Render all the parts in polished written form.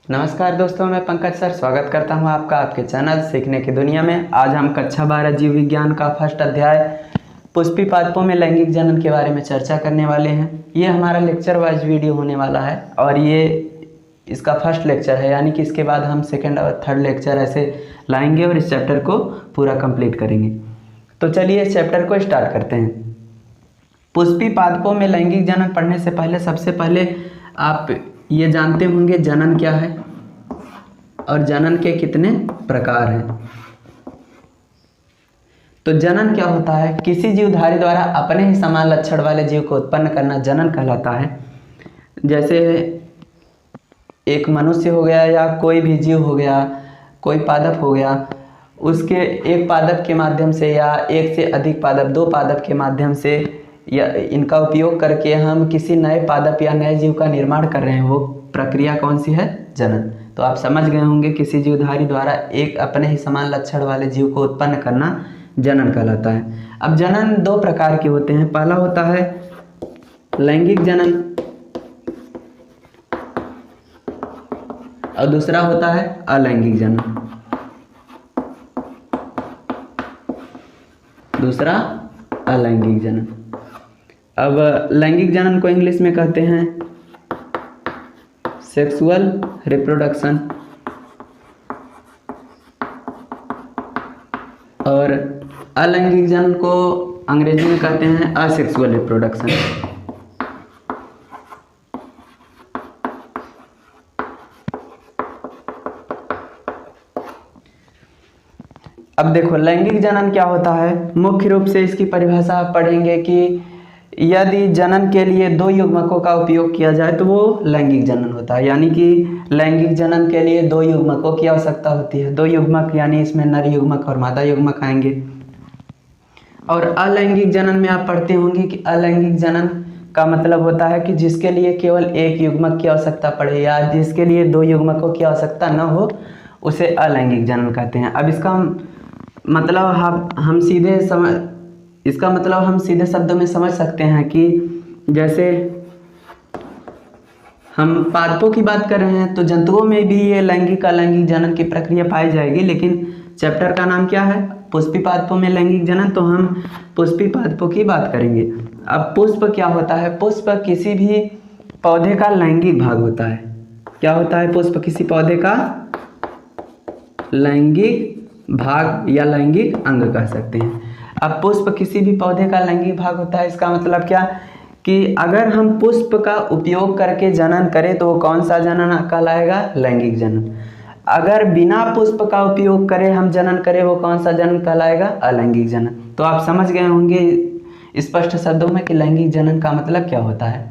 नमस्कार दोस्तों, मैं पंकज सर स्वागत करता हूं आपका आपके चैनल सीखने की दुनिया में। आज हम कक्षा 12 जीव विज्ञान का फर्स्ट अध्याय पुष्पी पादपों में लैंगिक जनन के बारे में चर्चा करने वाले हैं। ये हमारा लेक्चर वाइज वीडियो होने वाला है और ये इसका फर्स्ट लेक्चर है, यानी कि इसके बाद हम सेकेंड और थर्ड लेक्चर ऐसे लाएंगे और इस चैप्टर को पूरा कंप्लीट करेंगे। तो चलिए इस चैप्टर को स्टार्ट करते हैं। पुष्पी पादपों में लैंगिक जनन पढ़ने से पहले सबसे पहले आप ये जानते होंगे जनन क्या है और जनन के कितने प्रकार हैं। तो जनन क्या होता है? किसी जीवधारी द्वारा अपने ही समान लक्षण वाले जीव को उत्पन्न करना जनन कहलाता है। जैसे एक मनुष्य हो गया या कोई भी जीव हो गया, कोई पादप हो गया, उसके एक पादप के माध्यम से या एक से अधिक पादप, दो पादप के माध्यम से या इनका उपयोग करके हम किसी नए पादप या नए जीव का निर्माण कर रहे हैं, वो प्रक्रिया कौन सी है? जनन। तो आप समझ गए होंगे किसी जीवधारी द्वारा एक अपने ही समान लक्षण वाले जीव को उत्पन्न करना जनन कहलाता है। अब जनन दो प्रकार के होते हैं। पहला होता है लैंगिक जनन और दूसरा होता है अलैंगिक जनन। दूसरा अलैंगिक जनन। अब लैंगिक जनन को इंग्लिश में कहते हैं सेक्सुअल रिप्रोडक्शन और अलैंगिक जनन को अंग्रेजी में कहते हैं असेक्सुअल रिप्रोडक्शन। अब देखो लैंगिक जनन क्या होता है। मुख्य रूप से इसकी परिभाषा आप पढ़ेंगे कि यदि जनन के लिए दो युग्मकों का उपयोग किया जाए तो वो लैंगिक जनन होता है। यानी कि लैंगिक जनन के लिए दो युग्मकों की आवश्यकता होती है। दो युग्मक यानी इसमें नर युग्मक और मादा युग्मक आएंगे। और अलैंगिक जनन में आप पढ़ते होंगे कि अलैंगिक जनन का मतलब होता है कि जिसके लिए केवल एक युग्मक की आवश्यकता पड़े या जिसके लिए दो युग्मकों की आवश्यकता न हो, उसे अलैंगिक जनन कहते हैं। अब इसका मतलब हम सीधे शब्दों में समझ सकते हैं कि जैसे हम पादपों की बात कर रहे हैं तो जंतुओं में भी ये लैंगिक अलैंगिक जनन की प्रक्रिया पाई जाएगी, लेकिन चैप्टर का नाम क्या है? पुष्पी पादपों में लैंगिक जनन। तो हम पुष्पी पादपों की बात करेंगे। अब पुष्प क्या होता है? पुष्प किसी भी पौधे का लैंगिक भाग होता है। क्या होता है? पुष्प किसी पौधे का लैंगिक भाग या लैंगिक अंग कह सकते हैं। अब पुष्प किसी भी पौधे का लैंगिक भाग होता है। इसका मतलब क्या कि अगर हम पुष्प का उपयोग करके जनन करें तो वो कौन सा जनन कहलाएगा? लैंगिक जनन। अगर बिना पुष्प का उपयोग करे हम जनन करें वो कौन सा जनन कहलाएगा? अलैंगिक जनन। तो आप समझ गए होंगे स्पष्ट शब्दों में कि लैंगिक जनन का मतलब क्या होता है।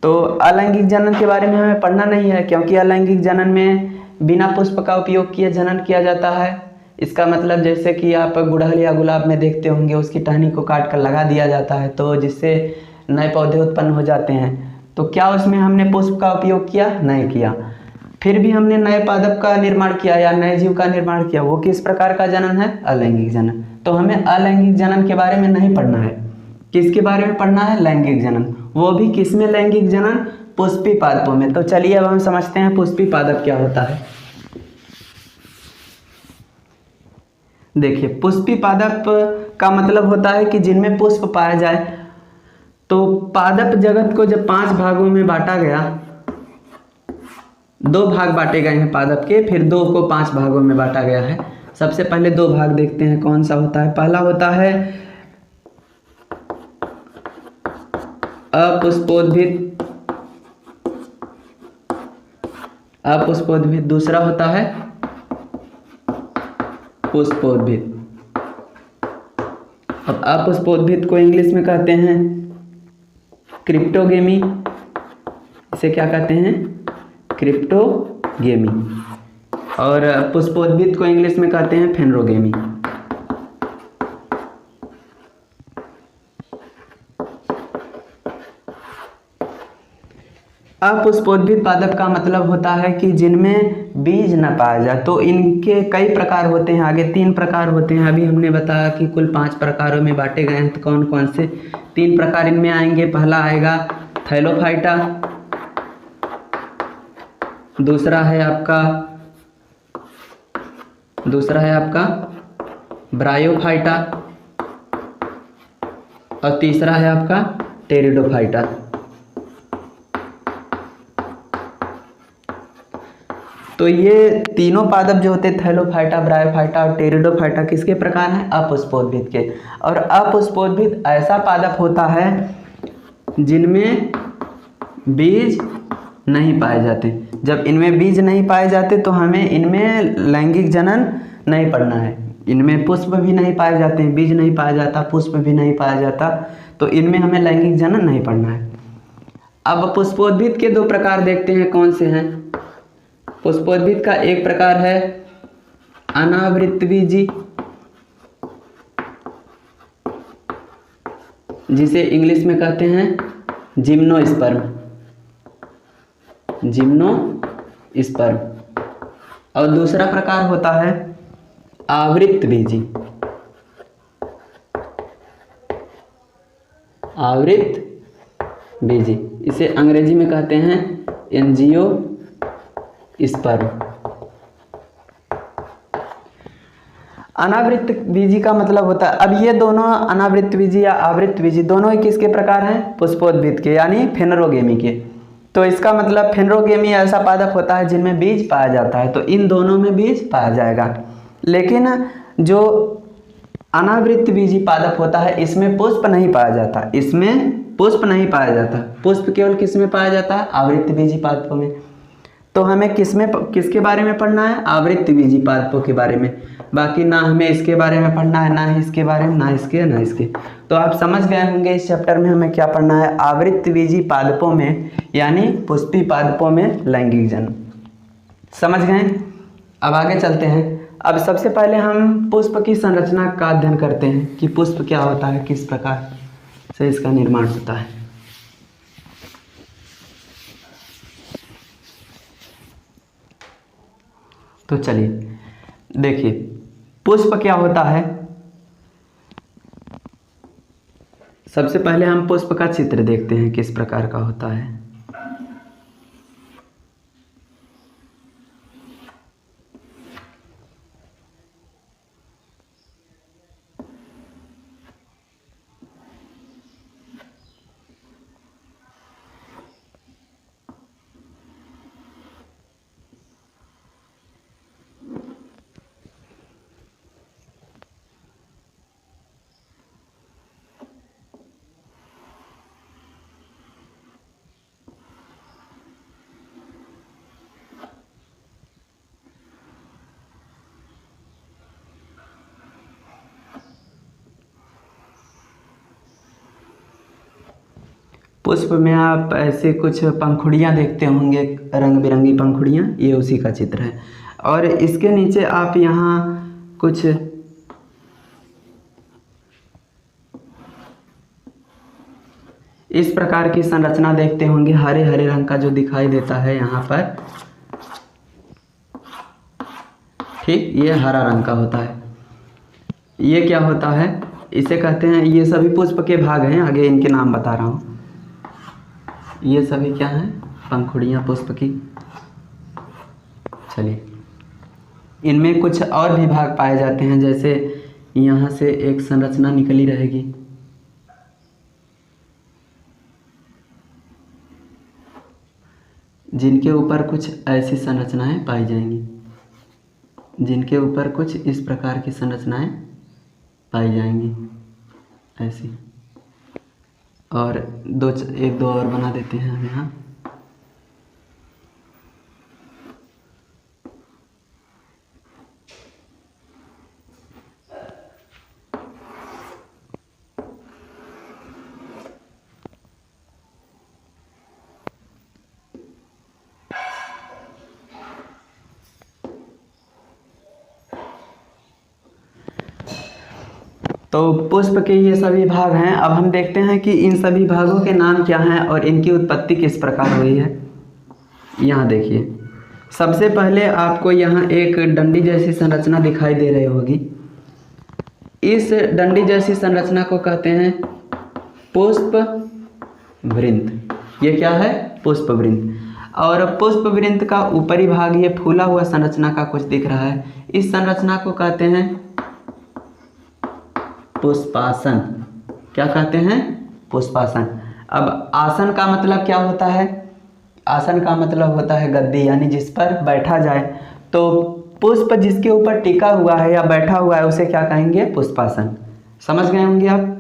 तो अलैंगिक जनन के बारे में हमें पढ़ना नहीं है, क्योंकि अलैंगिक जनन में बिना पुष्प का उपयोग किए जनन किया जाता है। इसका मतलब जैसे कि आप गुड़हल या गुलाब में देखते होंगे, उसकी टहनी को काट कर लगा दिया जाता है तो जिससे नए पौधे उत्पन्न हो जाते हैं। तो क्या उसमें हमने पुष्प का उपयोग किया? नहीं किया। फिर भी हमने नए पादप का निर्माण किया या नए जीव का निर्माण किया, वो किस प्रकार का जनन है? अलैंगिक जनन। तो हमें अलैंगिक जनन के बारे में नहीं पढ़ना है। किसके बारे में पढ़ना है? लैंगिक जनन। वो भी किसमें लैंगिक जनन? पुष्पी पादपों में। तो चलिए अब हम समझते हैं पुष्पी पादप क्या होता है। देखिए पुष्पी पादप का मतलब होता है कि जिनमें पुष्प पाया जाए। तो पादप जगत को जब 5 भागों में बांटा गया, 2 भाग बांटे गए हैं पादप के, फिर 2 को 5 भागों में बांटा गया है। सबसे पहले 2 भाग देखते हैं कौन सा होता है। पहला होता है अपुष्पोद्भिद, दूसरा होता है पुष्पोद्भिद। अब अपुष्पोद्भिद को इंग्लिश में कहते हैं क्रिप्टोगेमी। इसे क्या कहते हैं? क्रिप्टोगेमी। और पुष्पोद्भिद को इंग्लिश में कहते हैं फेनरोगेमी। अपुष्पोद्भिद पादप का मतलब होता है कि जिनमें बीज न पाया जाए। तो इनके कई प्रकार होते हैं, आगे 3 प्रकार होते हैं। अभी हमने बताया कि कुल 5 प्रकारों में बांटे गए हैं। तो कौन कौन से 3 प्रकार इनमें आएंगे? पहला आएगा थैलोफाइटा, दूसरा है आपका ब्रायोफाइटा और तीसरा है आपका टेरिडोफाइटा। तो ये तीनों पादप जो होते हैं थैलोफाइटा, ब्रायोफाइटा और टेरिडोफाइटा किसके प्रकार हैं? अपुष्पोद्भिद के। और अपुष्पोद्भिद ऐसा पादप होता है जिनमें बीज नहीं पाए जाते। जब इनमें बीज नहीं पाए जाते तो हमें इनमें लैंगिक जनन नहीं पढ़ना है। इनमें पुष्प भी नहीं पाए जाते हैं, बीज नहीं पाया जाता, पुष्प भी नहीं पाया जाता, तो इनमें हमें लैंगिक जनन नहीं पढ़ना है। अब पुष्पोद्भिद के दो प्रकार देखते हैं कौन से हैं। पुष्पोद्भिद का एक प्रकार है अनावृतबीजी, जिसे इंग्लिश में कहते हैं जिम्नोस्पर्म। और दूसरा प्रकार होता है आवृतबीजी। इसे अंग्रेजी में कहते हैं एंजियोस्पर्म। अनावृत बीजी का मतलब होता है, अब ये दोनों अनावृत बीजी या आवृत बीजी दोनों ही किसके प्रकार हैं? पुष्पोद्भिद के, यानी फेनरोगेमी के। तो इसका मतलब फेनरोगेमी ऐसा पादप होता है जिनमें बीज पाया जाता है, तो इन दोनों में बीज पाया जाएगा। लेकिन जो अनावृत बीजी पादप होता है इसमें पुष्प नहीं पाया जाता, पुष्प केवल किस में पाया जाता है? आवृत बीजी पादपों में। तो हमें किसके बारे में पढ़ना है? आवृत बीजी पादपों के बारे में। बाकी ना हमें इसके बारे में पढ़ना है, ना इसके बारे में, ना इसके। तो आप समझ गए होंगे इस चैप्टर में हमें क्या पढ़ना है। आवृत बीजी पादपों में यानी पुष्पी पादपों में लैंगिक जनन। समझ गए? अब आगे चलते हैं। अब सबसे पहले हम पुष्प की संरचना का अध्ययन करते हैं कि पुष्प क्या होता है, किस प्रकार से इसका निर्माण होता है। तो चलिए देखिए पुष्प क्या होता है। सबसे पहले हम पुष्प का चित्र देखते हैं किस प्रकार का होता है। पुष्प में आप ऐसे कुछ पंखुड़ियाँ देखते होंगे, रंग बिरंगी पंखुड़ियाँ, ये उसी का चित्र है। और इसके नीचे आप यहाँ कुछ इस प्रकार की संरचना देखते होंगे, हरे हरे रंग का जो दिखाई देता है यहाँ पर, ठीक, ये हरा रंग का होता है। ये क्या होता है? इसे कहते हैं, ये सभी पुष्प के भाग हैं, आगे इनके नाम बता रहा हूँ। ये सभी क्या हैं? पंखुड़ियाँ पुष्प की। चलिए, इनमें कुछ और भी भाग पाए जाते हैं, जैसे यहाँ से एक संरचना निकली रहेगी, जिनके ऊपर कुछ ऐसी संरचनाएं पाई जाएंगी, जिनके ऊपर कुछ इस प्रकार की संरचनाएं पाई जाएंगी ऐसी। और एक दो और बना देते हैं हम यहाँ। तो पुष्प के ये सभी भाग हैं। अब हम देखते हैं कि इन सभी भागों के नाम क्या हैं और इनकी उत्पत्ति किस प्रकार हुई है। यहाँ देखिए, सबसे पहले आपको यहाँ एक डंडी जैसी संरचना दिखाई दे रही होगी। इस डंडी जैसी संरचना को कहते हैं पुष्प वृंत। ये क्या है? पुष्प वृंत। और पुष्पवृंत का ऊपरी भाग ये फूला हुआ संरचना का कुछ दिख रहा है, इस संरचना को कहते हैं पुष्पासन। क्या कहते हैं? पुष्पासन। अब आसन का मतलब क्या होता है? आसन का मतलब होता है गद्दी, यानी जिस पर बैठा जाए। तो पुष्प जिसके ऊपर टिका हुआ है या बैठा हुआ है उसे क्या कहेंगे? पुष्पासन। समझ गए होंगे आप।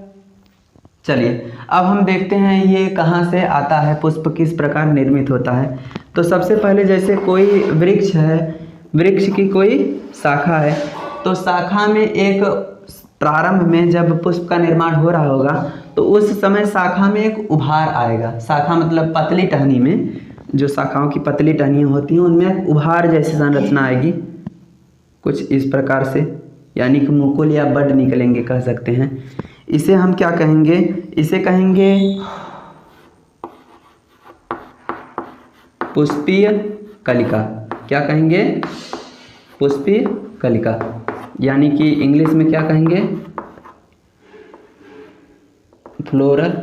चलिए अब हम देखते हैं ये कहाँ से आता है, पुष्प किस प्रकार निर्मित होता है। तो सबसे पहले जैसे कोई वृक्ष है, वृक्ष की कोई शाखा है, तो शाखा में एक प्रारंभ में जब पुष्प का निर्माण हो रहा होगा तो उस समय शाखा में एक उभार आएगा। शाखा मतलब पतली टहनी में, जो शाखाओं की पतली टहनियाँ होती हैं उनमें उभार जैसी संरचना आएगी कुछ इस प्रकार से, यानी कि मुकुल या बड निकलेंगे कह सकते हैं। इसे हम क्या कहेंगे? इसे कहेंगे पुष्पीय कलिका। क्या कहेंगे? पुष्पीय कलिका, यानी कि इंग्लिश में क्या कहेंगे? फ्लोरल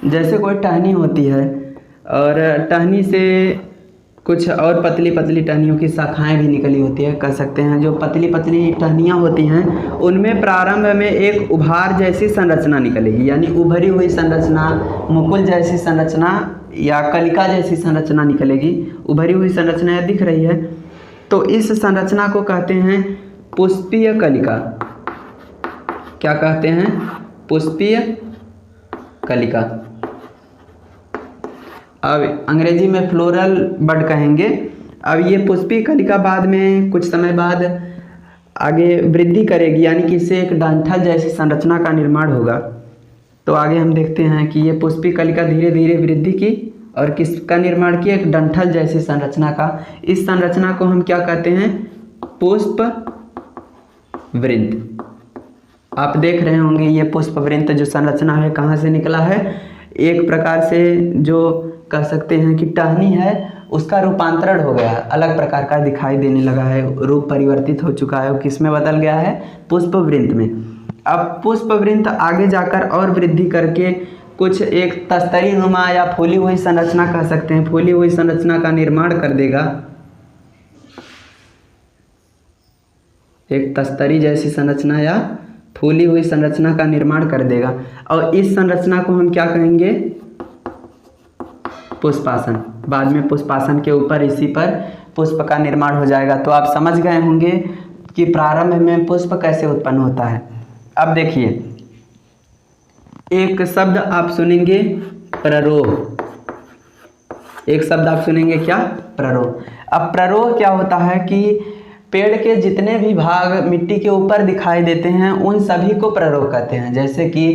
जैसे कोई टहनी होती है और टहनी से कुछ और पतली पतली टहनियों की शाखाएं भी निकली होती है कह सकते हैं। जो पतली पतली टहनियाँ होती हैं उनमें प्रारंभ में एक उभार जैसी संरचना निकलेगी, यानी उभरी हुई संरचना, मुकुल जैसी संरचना या कलिका जैसी संरचना निकलेगी। उभरी हुई संरचना यह दिख रही है, तो इस संरचना को कहते हैं पुष्पीय कलिका। क्या कहते हैं? पुष्पीय कलिका। अब अंग्रेजी में फ्लोरल बड कहेंगे। अब ये पुष्पीय कलिका बाद में कुछ समय बाद आगे वृद्धि करेगी, यानी कि इससे एक डंठल जैसी संरचना का निर्माण होगा। तो आगे हम देखते हैं कि ये पुष्पीय कलिका धीरे धीरे वृद्धि की और किसका निर्माण किया? एक डंठल जैसी संरचना का। इस संरचना को हम क्या कहते हैं? पुष्प वृंत। आप देख रहे होंगे ये पुष्पवृंत जो संरचना है कहाँ से निकला है? एक प्रकार से जो कह सकते हैं कि टहनी है उसका रूपांतरण हो गया, अलग प्रकार का दिखाई देने लगा है, रूप परिवर्तित हो चुका है। किस में बदल गया है? पुष्पवृंत में। अब पुष्पवृंत आगे जाकर और वृद्धि करके कुछ एक तस्तरी नुमा या फूली हुई संरचना कह सकते हैं, फूली हुई संरचना का निर्माण कर देगा। एक तस्तरी जैसी संरचना या फूली हुई संरचना का निर्माण कर देगा, और इस संरचना को हम क्या कहेंगे? पुष्पासन। बाद में पुष्पासन के ऊपर इसी पर पुष्प का निर्माण हो जाएगा। तो आप समझ गए होंगे कि प्रारंभ में पुष्प कैसे उत्पन्न होता है। अब देखिए एक शब्द आप सुनेंगे प्ररोह। एक शब्द आप सुनेंगे क्या? प्ररोह। अब प्ररोह क्या होता है कि पेड़ के जितने भी भाग मिट्टी के ऊपर दिखाई देते हैं उन सभी को प्ररोह कहते हैं। जैसे कि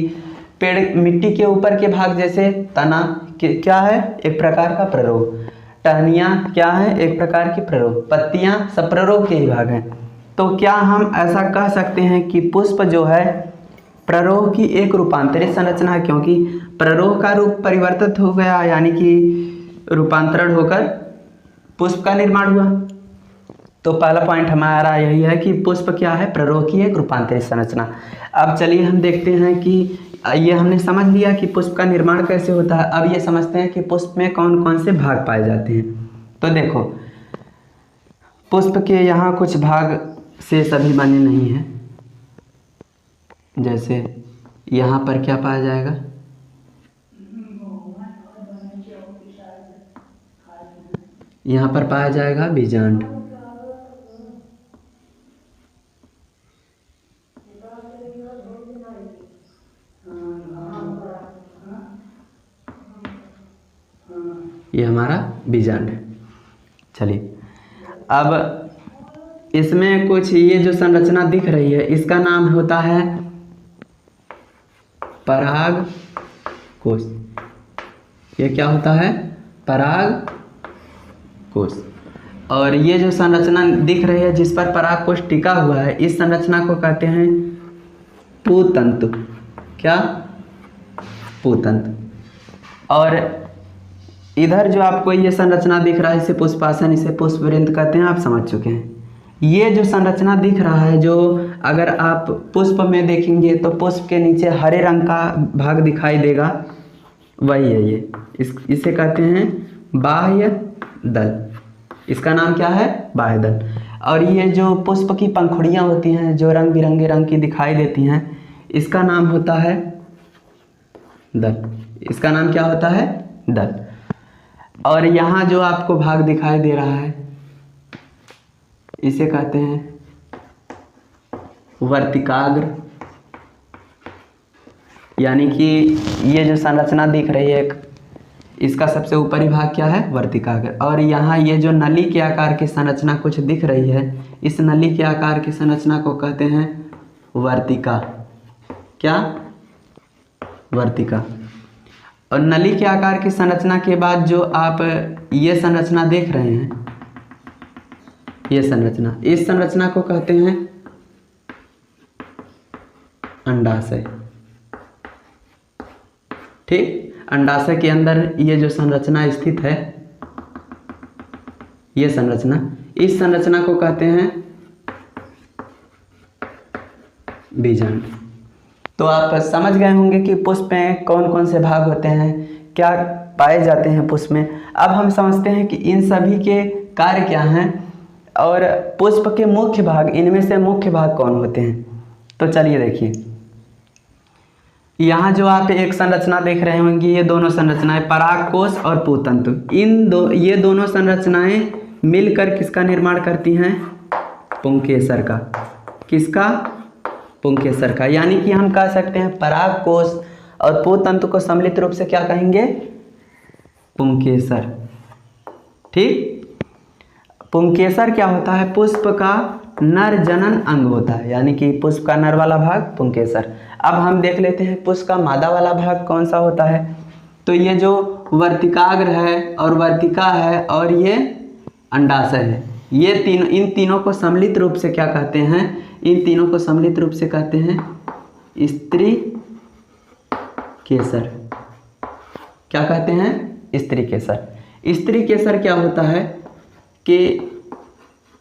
पेड़ मिट्टी के ऊपर के भाग जैसे तना क्या है? एक प्रकार का प्ररोह। टहनियाँ क्या है? एक प्रकार की प्ररोह। पत्तियाँ सब प्ररोह के ही भाग हैं। तो क्या हम ऐसा कह सकते हैं कि पुष्प जो है प्ररोह की एक रूपांतरित संरचना है? क्योंकि प्ररोह का रूप परिवर्तित हो गया, यानी कि रूपांतरण होकर पुष्प का निर्माण हुआ। तो पहला पॉइंट हमारा यही है कि पुष्प क्या है? प्ररोह की एक रूपांतरित संरचना। अब चलिए हम देखते हैं कि ये हमने समझ लिया कि पुष्प का निर्माण कैसे होता है। अब ये समझते हैं कि पुष्प में कौन कौन से भाग पाए जाते हैं। तो देखो पुष्प के यहाँ कुछ भाग से सभी बने नहीं हैं। जैसे यहाँ पर क्या पाया जाएगा? यहाँ पर पाया जाएगा बीजांड। ये हमारा बीजांड है। चलिए अब इसमें कुछ ये जो संरचना दिख रही है इसका नाम होता है पराग कोश। ये क्या होता है? पराग कोश। और ये जो संरचना दिख रही है जिस पर पराग कोश टिका हुआ है इस संरचना को कहते हैं पुतंतु। क्या? पुतंतु। और इधर जो आपको ये संरचना दिख रहा है इसे पुष्पासन, इसे पुष्पवृंत कहते हैं, आप समझ चुके हैं। ये जो संरचना दिख रहा है, जो अगर आप पुष्प में देखेंगे तो पुष्प के नीचे हरे रंग का भाग दिखाई देगा, वही है ये। इसे कहते हैं बाह्य दल। इसका नाम क्या है? बाह्य दल। और ये जो पुष्प की पंखुड़ियाँ होती हैं जो रंग बिरंगे रंग की दिखाई देती हैं, इसका नाम होता है दल। इसका नाम क्या होता है? दल। और यहाँ जो आपको भाग दिखाई दे रहा है इसे कहते हैं वर्तिकाग्र, यानी कि ये जो संरचना दिख रही है इसका सबसे ऊपरी भाग क्या है? वर्तिकाग्र। और यहाँ ये जो नली के आकार की संरचना कुछ दिख रही है, इस नली के आकार की संरचना को कहते हैं वर्तिका। क्या? वर्तिका। और नली के आकार की संरचना के बाद जो आप ये संरचना देख रहे हैं, ये संरचना, इस संरचना को कहते हैं अंडाशय। ठीक, अंडाशय के अंदर ये जो संरचना स्थित है, ये संरचना, इस संरचना को कहते हैं बीजांड। तो आप समझ गए होंगे कि पुष्प में कौन कौन से भाग होते हैं, क्या पाए जाते हैं पुष्प में। अब हम समझते हैं कि इन सभी के कार्य क्या हैं और पुष्प के मुख्य भाग, इनमें से मुख्य भाग कौन होते हैं। तो चलिए देखिए, यहाँ जो आप एक संरचना देख रहे होंगे, ये दोनों संरचनाएं परागकोश और पुंतंतु, ये दोनों संरचनाएं मिलकर किसका निर्माण करती हैं? पुंकेसर का। किसका? पुंकेसर का। यानी कि हम कह सकते हैं परागकोश और पुंतंतु को सम्मिलित रूप से क्या कहेंगे? पुंकेसर। ठीक, पुंकेसर क्या होता है? पुष्प का नर जनन अंग होता है, यानी कि पुष्प का नर वाला भाग पुंकेसर। अब हम देख लेते हैं पुष्प का मादा वाला भाग कौन सा होता है। तो ये जो वर्तिकाग्र है और वर्तिका है और ये अंडाशय है, ये इन तीनों को सम्मिलित रूप से क्या कहते हैं? इन तीनों को सम्मिलित रूप से कहते हैं स्त्री केसर। क्या कहते हैं? स्त्री केसर। स्त्री केसर क्या होता है कि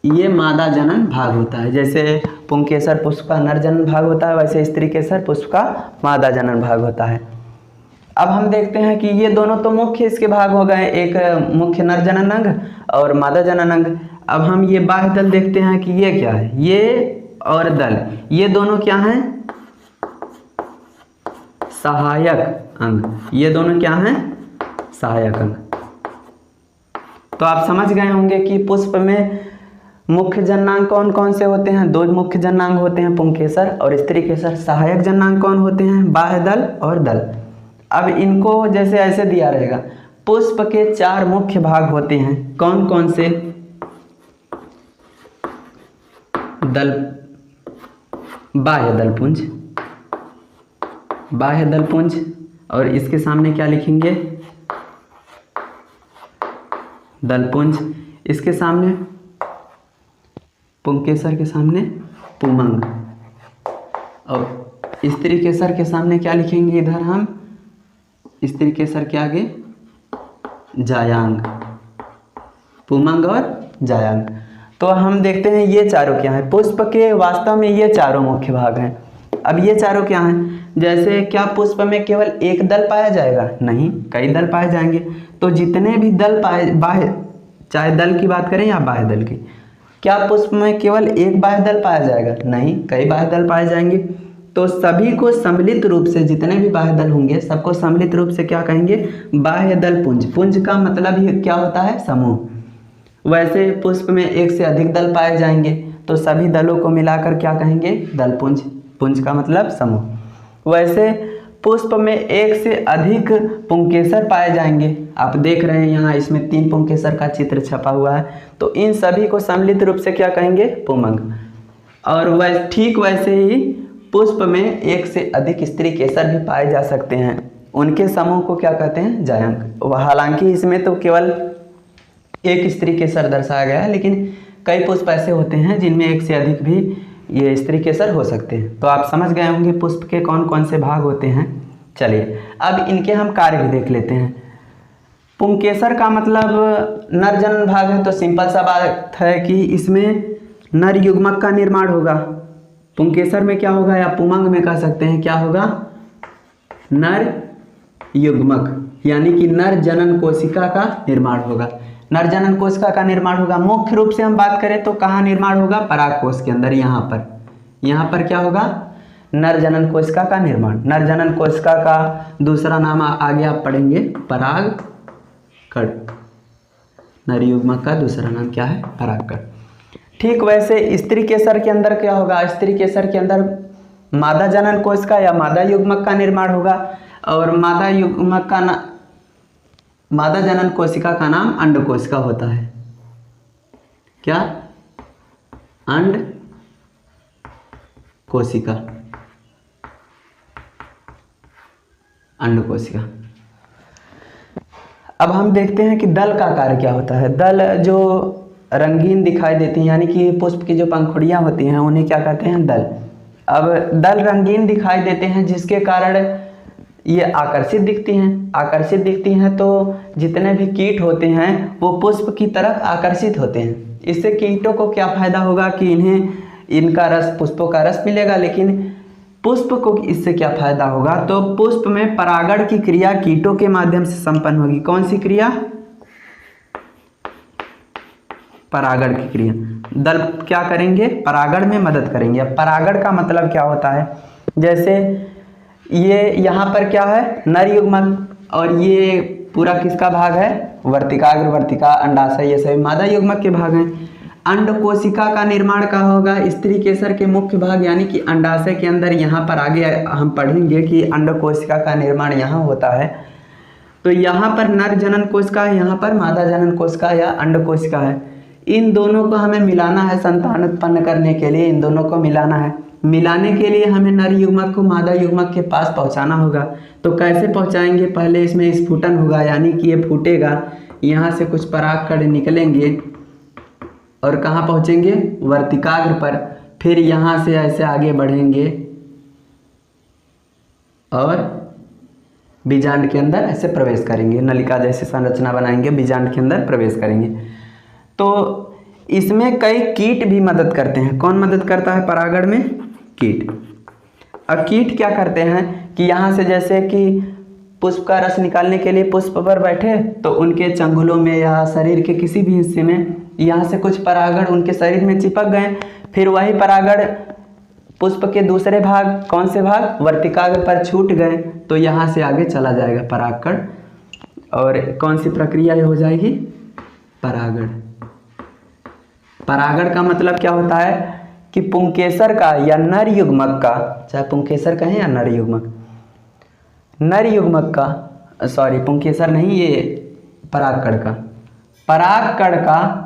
ये मादा जनन भाग होता है। जैसे पुंकेसर पुष्प का नर जनन भाग होता है, वैसे स्त्री केसर पुष्प का मादा जनन भाग होता है। अब हम देखते हैं कि ये दोनों तो मुख्य इसके भाग हो गए, एक मुख्य नर जनन अंग और मादा जनन अंग। अब हम ये बाह्य दल देखते हैं कि ये क्या है। ये और दल, ये दोनों क्या हैं? सहायक अंग। ये दोनों क्या हैं? सहायक अंग। तो आप समझ गए होंगे कि पुष्प में मुख्य जननांग कौन कौन से होते हैं? दो मुख्य जननांग होते हैं, पुंकेसर और स्त्री केसर। सहायक जननांग कौन होते हैं? बाह्य दल और दल। अब इनको जैसे ऐसे दिया रहेगा, पुष्प के 4 मुख्य भाग होते हैं। कौन कौन से? दल, बाह्य दलपुंज, बाह्य दलपुंज, और इसके सामने क्या लिखेंगे? दलपुंज। इसके सामने पुंकेसर के सामने पुमंग, और स्त्री केसर के सामने क्या लिखेंगे? इधर हम स्त्री केसर के आगे जायांग, पुमंग और जायांग। तो हम देखते हैं ये चारों क्या है। पुष्प के वास्तव में ये चारों मुख्य भाग हैं। अब ये चारों क्या हैं? जैसे क्या पुष्प में केवल एक दल पाया जाएगा? नहीं, कई दल पाए जाएंगे। तो जितने भी दल पाए, बाह्य, चाहे दल की बात करें या बाह्य दल की, क्या पुष्प में केवल एक बाह्य दल पाया जाएगा? नहीं, कई बाह्य दल पाए जाएंगे। तो सभी को सम्मिलित रूप से, जितने भी बाह्य दल होंगे सबको सम्मिलित रूप से क्या कहेंगे? बाह्य दल पुंज। पुंज का मतलब ही क्या होता है? समूह। वैसे पुष्प में एक से अधिक दल पाए जाएंगे तो सभी दलों को मिलाकर क्या कहेंगे? दलपुंज। पुंज का मतलब समूह। वैसे पुष्प में एक से अधिक पुंकेसर पाए जाएंगे। आप देख रहे हैं यहाँ इसमें 3 पुंकेसर का चित्र छपा हुआ है। तो इन सभी को सम्मिलित रूप से क्या कहेंगे? पुमंग। और ठीक वैसे ही पुष्प में एक से अधिक स्त्री केसर भी पाए जा सकते हैं। उनके समूह को क्या कहते हैं? जायांग। हालांकि इसमें तो केवल एक स्त्री केसर दर्शाया गया है, लेकिन कई पुष्प ऐसे होते हैं जिनमें एक से अधिक भी ये स्त्री केसर हो सकते हैं। तो आप समझ गए होंगे पुष्प के कौन कौन से भाग होते हैं। चलिए अब इनके हम कार्य भी देख लेते हैं। पुंकेसर का मतलब नर जनन भाग है, तो सिंपल सा बात है कि इसमें नर युग्मक का निर्माण होगा। पुंकेसर में क्या होगा, या पुमंग में कह सकते हैं, क्या होगा, नर युग्मक, यानी कि नर जनन कोशिका का निर्माण होगा। नर जनन कोशिका का निर्माण होगा। मुख्य रूप से हम बात करें तो कहाँ निर्माण होगा, परागकोश के अंदर। यहाँ पर क्या होगा, नर जनन कोशिका का निर्माण। नर जनन कोशिका का दूसरा नाम आगे आप पढ़ेंगे परागकण। नर युग्मक का दूसरा नाम क्या है, परागकण। ठीक वैसे स्त्री केसर के अंदर क्या होगा, स्त्री केसर के अंदर मादा जनन कोशिका या मादा युग्मक का निर्माण होगा, और मादा जनन कोशिका का नाम अंड कोशिका होता है। क्या, अंड कोशिका, अंड कोशिका। अब हम देखते हैं कि दल का कार्य क्या होता है। दल जो रंगीन दिखाई देती हैं, यानी कि पुष्प की जो पंखुड़ियां होती हैं उन्हें क्या कहते हैं, दल। अब दल रंगीन दिखाई देते हैं जिसके कारण ये आकर्षित दिखती हैं, तो जितने भी कीट होते हैं वो पुष्प की तरफ आकर्षित होते हैं। इससे कीटों को क्या फायदा होगा कि इनका रस, पुष्पों का रस मिलेगा, लेकिन पुष्प को इससे क्या फायदा होगा, तो पुष्प में परागण की क्रिया कीटों के माध्यम से संपन्न होगी। कौन सी क्रिया, परागण की क्रिया। दल क्या करेंगे, परागण में मदद करेंगे। अब परागण का मतलब क्या होता है, जैसे ये यहाँ पर क्या है, नर युग्मक, और ये पूरा किसका भाग है, वर्तिकाग्र, वर्तिका, अंडाशय, ये सभी मादा युग्मक के भाग हैं। अंड कोशिका का निर्माण कहाँ होगा, स्त्री केसर के मुख्य भाग यानी कि अंडाशय के अंदर। यहाँ पर आगे हम पढ़ेंगे कि अंड कोशिका का निर्माण यहाँ होता है। तो यहाँ पर नर जनन कोशिका है, यहाँ पर मादा जनन कोशिका या अंड कोशिका है। इन दोनों को हमें मिलाना है संतान उत्पन्न करने के लिए, इन दोनों को मिलाना है। मिलाने के लिए हमें नर युग्मक को मादा युग्मक के पास पहुंचाना होगा। तो कैसे पहुंचाएंगे, पहले इसमें स्फुटन होगा, यानी कि ये फूटेगा, यहाँ से कुछ परागकण निकलेंगे और कहाँ पहुँचेंगे, वर्तिकाग्र पर। फिर यहाँ से ऐसे आगे बढ़ेंगे और बीजांड के अंदर ऐसे प्रवेश करेंगे, नलिका जैसी संरचना बनाएंगे, बीजांड के अंदर प्रवेश करेंगे। तो इसमें कई कीट भी मदद करते हैं। कौन मदद करता है परागण में, कीट। अब कीट क्या करते हैं कि यहाँ से जैसे कि पुष्प का रस निकालने के लिए पुष्प पर बैठे, तो उनके चंगुलों में या शरीर के किसी भी हिस्से में यहाँ से कुछ परागण उनके शरीर में चिपक गए। फिर वही परागण पुष्प के दूसरे भाग, कौन से भाग, वर्तिकाग्र पर छूट गए, तो यहाँ से आगे चला जाएगा परागकण, और कौन सी प्रक्रिया हो जाएगी, परागण। परागण का मतलब क्या होता है कि पुंकेसर का या नर युग्मक का, चाहे पुंकेसर कहें या नर युग्मक, नर युग्मक का, सॉरी पुंकेसर नहीं, ये परागकण का, परागकण का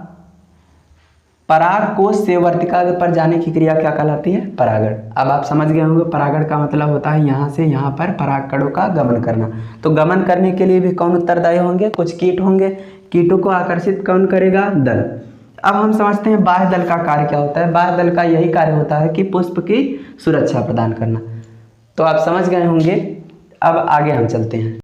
परागकोश से वर्तिकाग्र पर जाने की क्रिया क्या कहलाती है, परागण। अब आप समझ गए होंगे परागण का मतलब होता है यहाँ से यहाँ पर परागकणों का गमन करना। तो गमन करने के लिए भी कौन उत्तरदायी होंगे, कुछ कीट होंगे। कीटों को आकर्षित कौन करेगा, दल। अब हम समझते हैं बाह्य दल का कार्य क्या होता है। बाह्य दल का यही कार्य होता है कि पुष्प की सुरक्षा प्रदान करना। तो आप समझ गए होंगे। अब आगे हम चलते हैं।